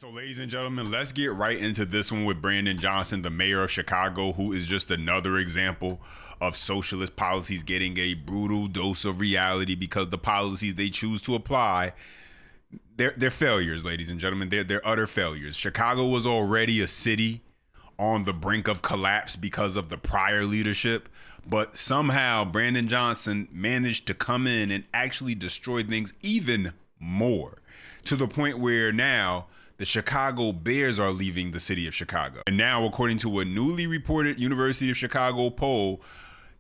So, ladies and gentlemen, let's get right into this one with Brandon Johnson, the mayor of Chicago, who is just another example of socialist policies getting a brutal dose of reality because the policies they choose to apply, they're failures, ladies and gentlemen. They're utter failures. Chicago was already a city on the brink of collapse because of the prior leadership, but somehow Brandon Johnson managed to come in and actually destroy things even more, to the point where now the Chicago Bears are leaving the city of Chicago. And now, according to a newly reported University of Chicago poll,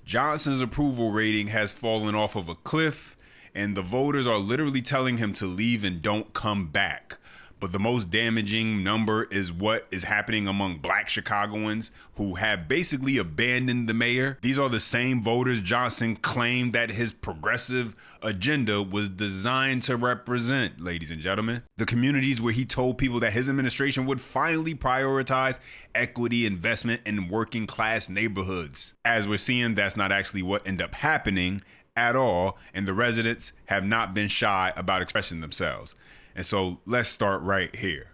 Johnson's approval rating has fallen off of a cliff, and the voters are literally telling him to leave and don't come back. But the most damaging number is what is happening among Black Chicagoans who have basically abandoned the mayor. These are the same voters Johnson claimed that his progressive agenda was designed to represent, ladies and gentlemen. The communities where he told people that his administration would finally prioritize equity investment in working class neighborhoods. As we're seeing, that's not actually what ended up happening at all, and the residents have not been shy about expressing themselves. And so let's start right here.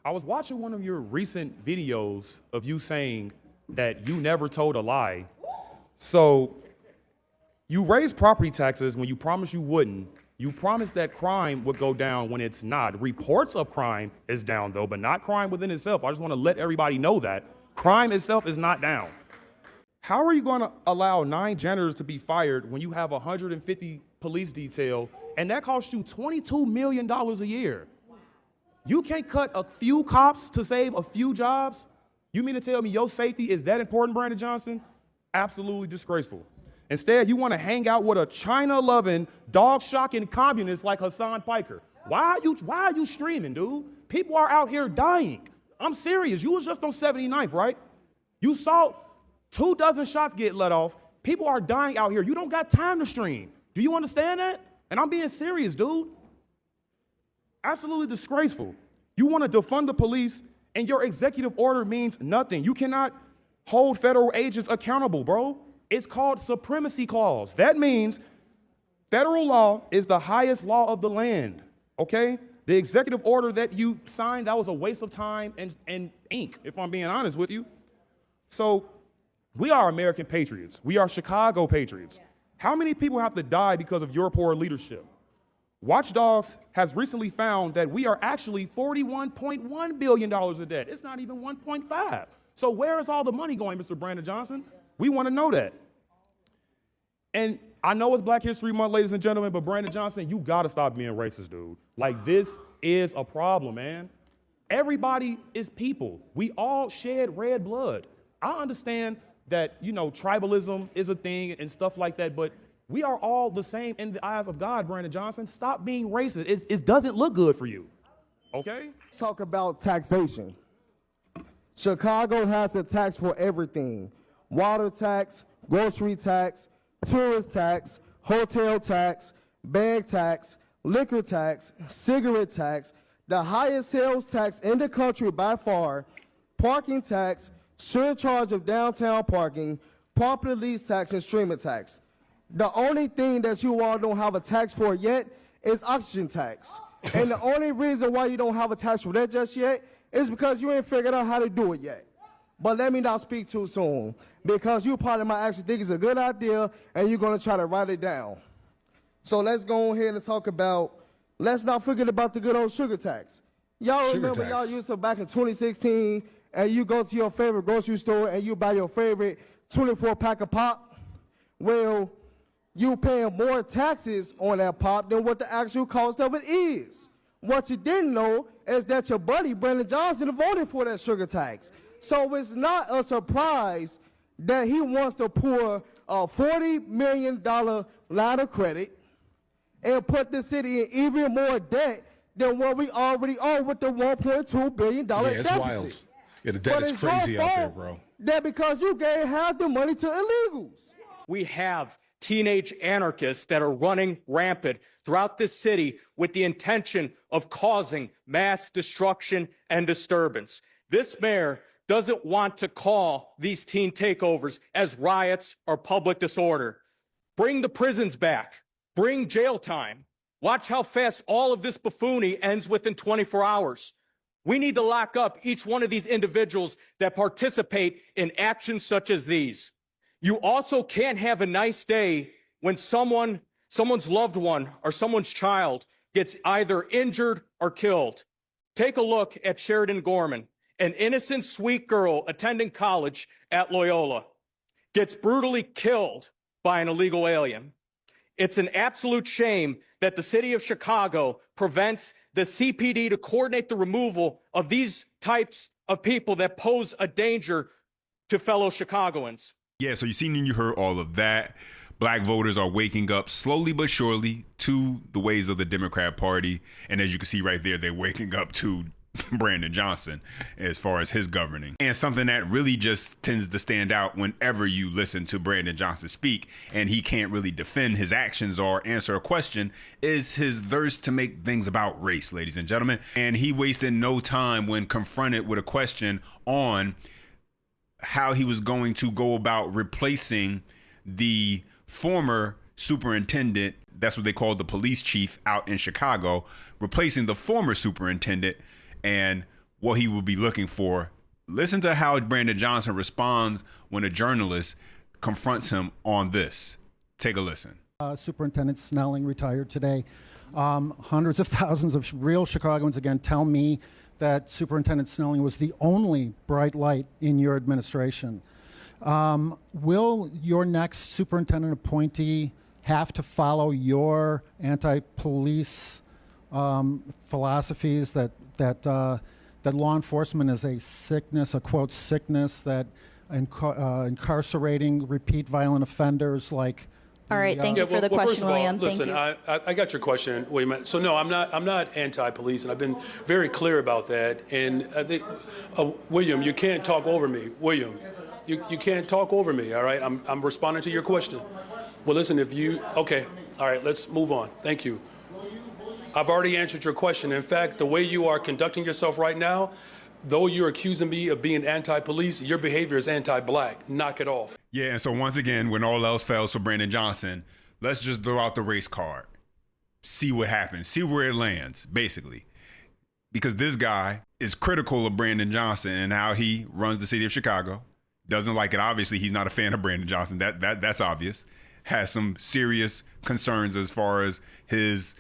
I was watching one of your recent videos of you saying that you never told a lie. So you raised property taxes when you promised you wouldn't. You promised that crime would go down when it's not. Reports of crime is down though, but not crime within itself. I just want to let everybody know that crime itself is not down. How are you going to allow 9 janitors to be fired when you have 150 police detail and that costs you $22 million a year? You can't cut a few cops to save a few jobs? You mean to tell me your safety is that important, Brandon Johnson? Absolutely disgraceful. Instead, you want to hang out with a China-loving, dog-shocking communist like Hassan Piker. Why are you streaming, dude? People are out here dying. I'm serious. You was just on 79th, right? You saw 24 shots get let off. People are dying out here. You don't got time to stream. Do you understand that? And I'm being serious, dude. Absolutely disgraceful. You want to defund the police, and your executive order means nothing. You cannot hold federal agents accountable, bro. It's called supremacy clause. That means federal law is the highest law of the land, okay? The executive order that you signed, that was a waste of time and ink, if I'm being honest with you. So we are American patriots. We are Chicago patriots. How many people have to die because of your poor leadership? Watchdogs has recently found that we are actually $41.1 billion in debt. It's not even 1.5. So where is all the money going, Mr. Brandon Johnson? We want to know that. And I know it's Black History Month, ladies and gentlemen, but Brandon Johnson, you got to stop being racist, dude. Like, this is a problem, man. Everybody is people. We all shed red blood. I understand that, tribalism is a thing and stuff like that, but we are all the same in the eyes of God, Brandon Johnson. Stop being racist. It doesn't look good for you, okay? Let's talk about taxation. Chicago has a tax for everything. Water tax, grocery tax, tourist tax, hotel tax, bag tax, liquor tax, cigarette tax, the highest sales tax in the country by far, parking tax, surcharge of downtown parking, property lease tax, and streaming tax. The only thing that you all don't have a tax for yet is oxygen tax. And the only reason why you don't have a tax for that just yet is because you ain't figured out how to do it yet. But let me not speak too soon, because you probably might actually think it's a good idea and you're going to try to write it down. So let's go ahead and talk about, let's not forget about the good old sugar tax. Y'all remember y'all used to back in 2016 and you go to your favorite grocery store and you buy your favorite 24-pack of pop? Well, you paying more taxes on that pop than what the actual cost of it is. What you didn't know is that your buddy Brandon Johnson voted for that sugar tax. So it's not a surprise that he wants to pour a $40 million line of credit and put the city in even more debt than what we already owe with the $1.2 billion deficit. It's wild. Yeah, the debt is crazy out there, bro. That because you gave half the money to illegals. We have teenage anarchists that are running rampant throughout this city with the intention of causing mass destruction and disturbance. This mayor doesn't want to call these teen takeovers as riots or public disorder. Bring the prisons back. Bring jail time. Watch how fast all of this buffoonery ends within 24 hours. We need to lock up each one of these individuals that participate in actions such as these. You also can't have a nice day when someone's loved one or someone's child gets either injured or killed. Take a look at Sheridan Gorman, an innocent, sweet girl attending college at Loyola, gets brutally killed by an illegal alien. It's an absolute shame that the city of Chicago prevents the CPD to coordinate the removal of these types of people that pose a danger to fellow Chicagoans. Yeah, so you heard all of that. Black voters are waking up slowly but surely to the ways of the Democrat Party. And as you can see right there, they're waking up to Brandon Johnson as far as his governing. And something that really just tends to stand out whenever you listen to Brandon Johnson speak and he can't really defend his actions or answer a question is his thirst to make things about race, ladies and gentlemen. And he wasted no time when confronted with a question on how he was going to go about replacing the former superintendent, that's what they called the police chief out in Chicago, replacing the former superintendent and what he would be looking for. Listen to how Brandon Johnson responds when a journalist confronts him on this. Take a listen. Superintendent Snelling retired today. Hundreds of thousands of real Chicagoans again tell me that Superintendent Snelling was the only bright light in your administration. Will your next superintendent appointee have to follow your anti-police philosophies that law enforcement is a sickness, a quote sickness, that incarcerating repeat violent offenders like? All right, thank you for the question, William. Listen, I got your question, William. So no, I'm not anti-police, and I've been very clear about that. And I think, William, you can't talk over me. William, you can't talk over me. All right, I'm responding to your question. Well, listen, okay, all right, let's move on. Thank you. I've already answered your question. In fact, the way you are conducting yourself right now, though you're accusing me of being anti-police, your behavior is anti-black. Knock it off. Yeah, and so once again, when all else fails for Brandon Johnson, let's just throw out the race card. See what happens. See where it lands, basically. Because this guy is critical of Brandon Johnson and how he runs the city of Chicago. Doesn't like it. Obviously, he's not a fan of Brandon Johnson. That's obvious. Has some serious concerns as far as his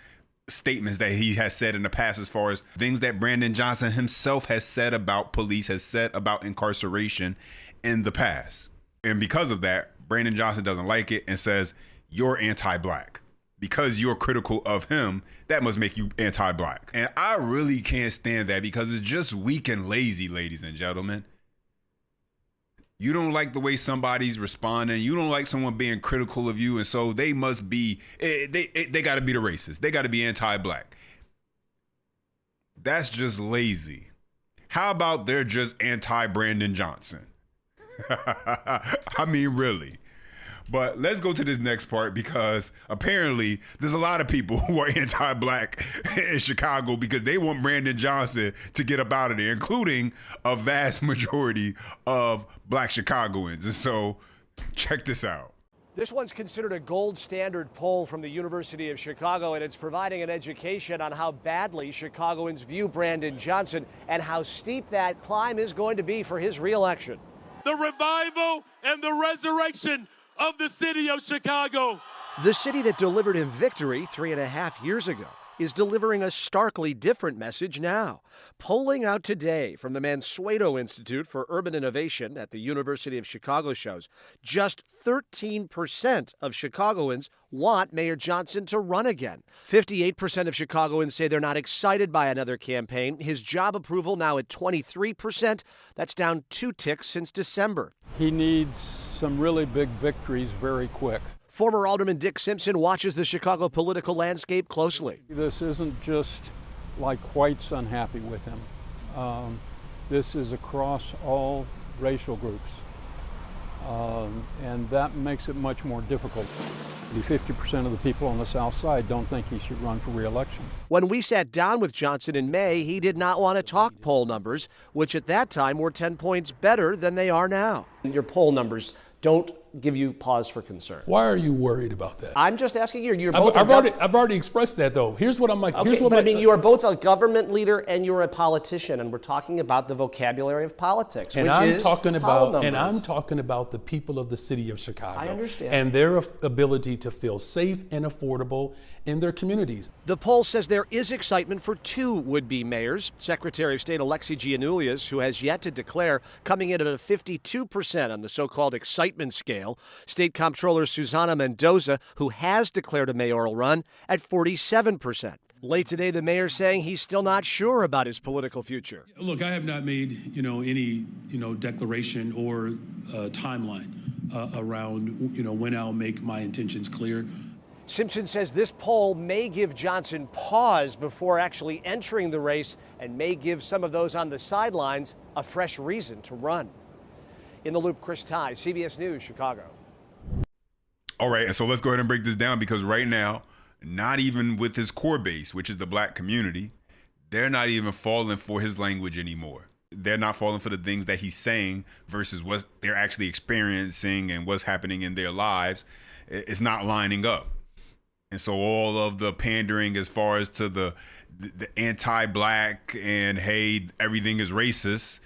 statements that he has said in the past, as far as things that Brandon Johnson himself has said about police, has said about incarceration in the past. And because of that, Brandon Johnson doesn't like it and says, you're anti-black. Because you're critical of him, that must make you anti-black. And I really can't stand that because it's just weak and lazy, ladies and gentlemen. You don't like the way somebody's responding. You don't like someone being critical of you. And so they must be, they got to be the racist. They got to be anti-black. That's just lazy. How about they're just anti-Brandon Johnson? I mean, really. But let's go to this next part because apparently there's a lot of people who are anti-black in Chicago because they want Brandon Johnson to get up out of there, including a vast majority of black Chicagoans. And so check this out. This one's considered a gold standard poll from the University of Chicago, and it's providing an education on how badly Chicagoans view Brandon Johnson and how steep that climb is going to be for his reelection. The revival and the resurrection of the city of Chicago. The city that delivered him victory 3.5 years ago is delivering a starkly different message now. Polling out today from the Mansueto Institute for Urban Innovation at the University of Chicago shows just 13% of Chicagoans want Mayor Johnson to run again. 58% of Chicagoans say they're not excited by another campaign. His job approval now at 23%. That's down 2 ticks since December. He needs some really big victories very quick. Former Alderman Dick Simpson watches the Chicago political landscape closely. This isn't just like whites unhappy with him. This is across all racial groups. And that makes it much more difficult. approximately 50% of the people on the South Side don't think he should run for re-election. When we sat down with Johnson in May, he did not want to talk poll numbers, which at that time were 10 points better than they are now. Your poll numbers don't give you pause for concern. Why are you worried about that? I'm just asking you. You're both. I've already expressed that, though. Here's what I'm like. Okay, but I mean, you are both a government leader and you're a politician, and we're talking about the vocabulary of politics, and which I'm is talking poll about, and numbers. I'm talking about the people of the city of Chicago. I understand. And their ability to feel safe and affordable in their communities. The poll says there is excitement for two would-be mayors. Secretary of State Alexi Giannoulias, who has yet to declare, coming in at a 52% on the so-called excitement scale. State Comptroller Susana Mendoza, who has declared a mayoral run, at 47%. Late today, the mayor saying he's still not sure about his political future. Look, I have not made, any, declaration or timeline around, when I'll make my intentions clear. Simpson says this poll may give Johnson pause before actually entering the race and may give some of those on the sidelines a fresh reason to run. In the Loop, Chris Ty, CBS News, Chicago. All right, and so let's go ahead and break this down, because right now, not even with his core base, which is the black community, they're not even falling for his language anymore. They're not falling for the things that he's saying versus what they're actually experiencing and what's happening in their lives. It's not lining up. And so all of the pandering as far as to the anti-black and, hey, everything is racist,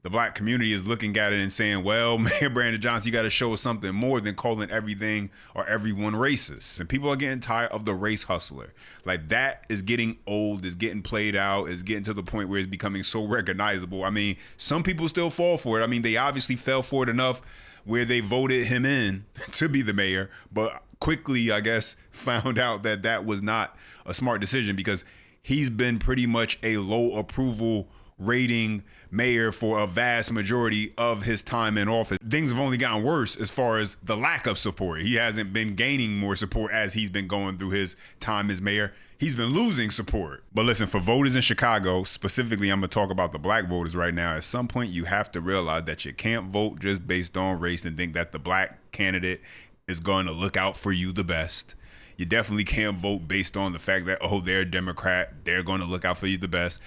the black community is looking at it and saying, well, Mayor Brandon Johnson, you got to show us something more than calling everything or everyone racist. And people are getting tired of the race hustler. Like, that is getting old, is getting played out, is getting to the point where it's becoming so recognizable. I mean, some people still fall for it. I mean, they obviously fell for it enough where they voted him in to be the mayor, but quickly, I guess, found out that that was not a smart decision, because he's been pretty much a low approval rating mayor for a vast majority of his time in office. Things have only gotten worse as far as the lack of support. He hasn't been gaining more support as he's been going through his time as mayor. He's been losing support. But listen, for voters in Chicago, specifically, I'm going to talk about the black voters right now. At some point, you have to realize that you can't vote just based on race and think that the black candidate is going to look out for you the best. You definitely can't vote based on the fact that, oh, they're a Democrat, they're going to look out for you the best.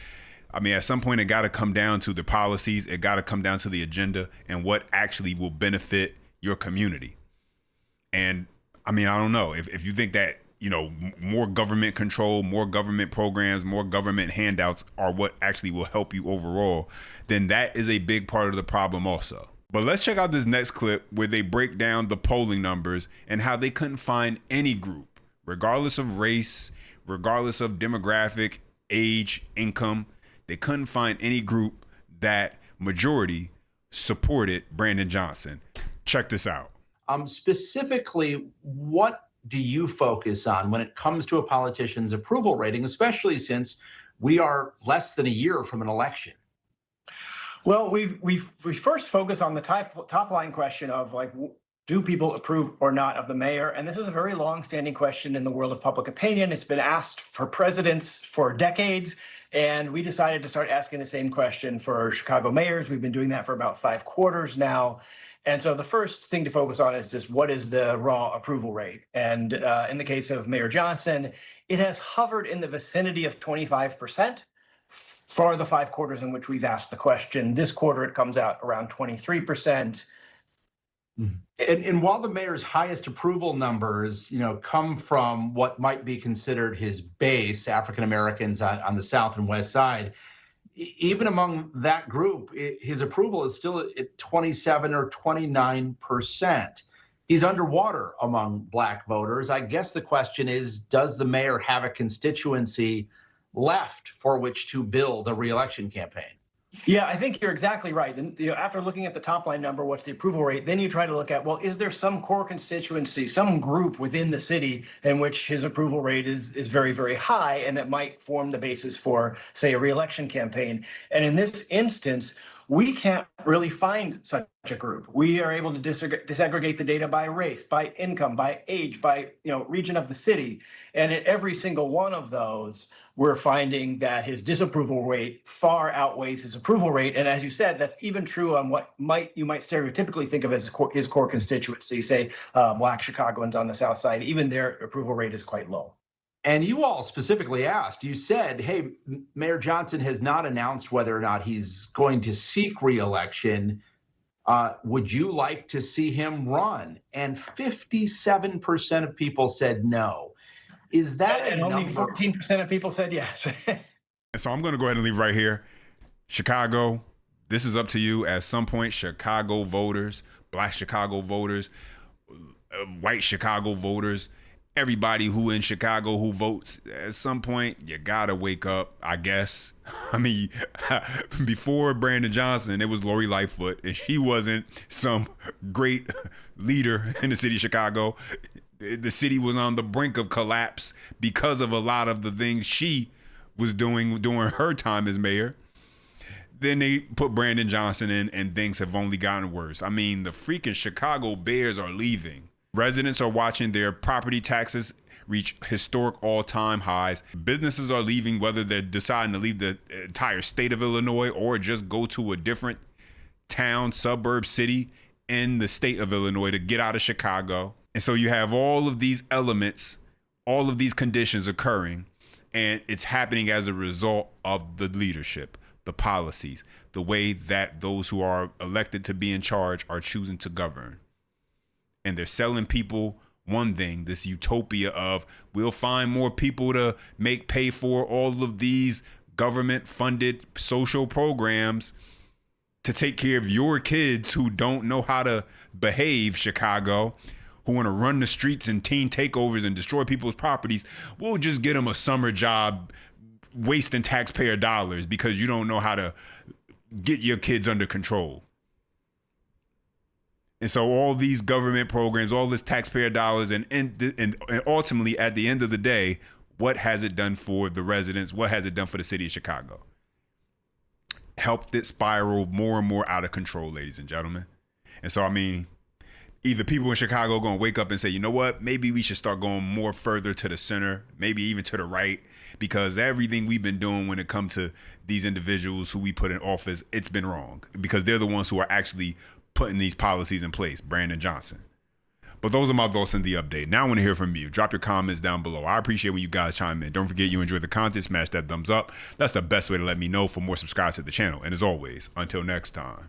I mean, at some point, it got to come down to the policies. It got to come down to the agenda and what actually will benefit your community. And I mean, I don't know if you think that, more government control, more government programs, more government handouts are what actually will help you overall, then that is a big part of the problem also. But let's check out this next clip where they break down the polling numbers and how they couldn't find any group, regardless of race, regardless of demographic, age, income. They couldn't find any group that majority supported Brandon Johnson. Check this out. Specifically, what do you focus on when it comes to a politician's approval rating, especially since we are less than a year from an election? Well, we first focus on the top line question of, like, do people approve or not of the mayor? And this is a very long-standing question in the world of public opinion. It's been asked for presidents for decades, and we decided to start asking the same question for Chicago mayors. We've been doing that for about 5 quarters now. And so the first thing to focus on is just what is the raw approval rate? And in the case of Mayor Johnson, it has hovered in the vicinity of 25% for the 5 quarters in which we've asked the question. This quarter, it comes out around 23%. And while the mayor's highest approval numbers, come from what might be considered his base, African Americans on the South and West Side, even among that group, his approval is still at 27 or 29%. He's underwater among black voters. I guess the question is, does the mayor have a constituency left for which to build a reelection campaign? Yeah, I think you're exactly right. And after looking at the top line number, what's the approval rate? Then you try to look at, well, is there some core constituency, some group within the city in which his approval rate is very, very high, and that might form the basis for, say, a reelection campaign. And in this instance, We can't really find such a group. We are able to disaggregate the data by race, by income, by age, by region of the city. And at every single one of those, we're finding that his disapproval rate far outweighs his approval rate. And as you said, that's even true on what you might stereotypically think of as his core constituency, say Black Chicagoans on the South Side. Even their approval rate is quite low. And you all specifically asked, you said, hey, Mayor Johnson has not announced whether or not he's going to seek re-election. Would you like to see him run? And 57% of people said no. Is that and only 14% of people said yes. So I'm going to go ahead and leave right here. Chicago, this is up to you. At some point, Chicago voters, Black Chicago voters, white Chicago voters, everybody who in Chicago who votes, at some point, you gotta wake up, I guess. I mean, before Brandon Johnson, it was Lori Lightfoot, and she wasn't some great leader in the city of Chicago. The city was on the brink of collapse because of a lot of the things she was doing during her time as mayor. Then they put Brandon Johnson in, and things have only gotten worse. I mean, the freaking Chicago Bears are leaving. Residents are watching their property taxes reach historic all-time highs. Businesses are leaving, whether they're deciding to leave the entire state of Illinois or just go to a different town, suburb, city in the state of Illinois to get out of Chicago. And so you have all of these elements, all of these conditions occurring, and it's happening as a result of the leadership, the policies, the way that those who are elected to be in charge are choosing to govern. And they're selling people one thing, this utopia of we'll find more people to pay for all of these government funded social programs to take care of your kids who don't know how to behave, Chicago, who want to run the streets and teen takeovers and destroy people's properties. We'll just get them a summer job wasting taxpayer dollars because you don't know how to get your kids under control. And so all these government programs, all this taxpayer dollars, and ultimately at the end of the day, what has it done for the residents? What has it done for the city of Chicago? Helped it spiral more and more out of control, ladies and gentlemen. And so, I mean, either people in Chicago are going to wake up and say, you know what, maybe we should start going more further to the center, maybe even to the right, because everything we've been doing when it comes to these individuals who we put in office, it's been wrong because they're the ones who are actually putting these policies in place, Brandon Johnson. But those are my thoughts in the update. Now I want to hear from you. Drop your comments down below. I appreciate when you guys chime in. Don't forget you enjoy the content, smash that thumbs up. That's the best way to let me know. For more, subscribe to the channel. And as always, until next time.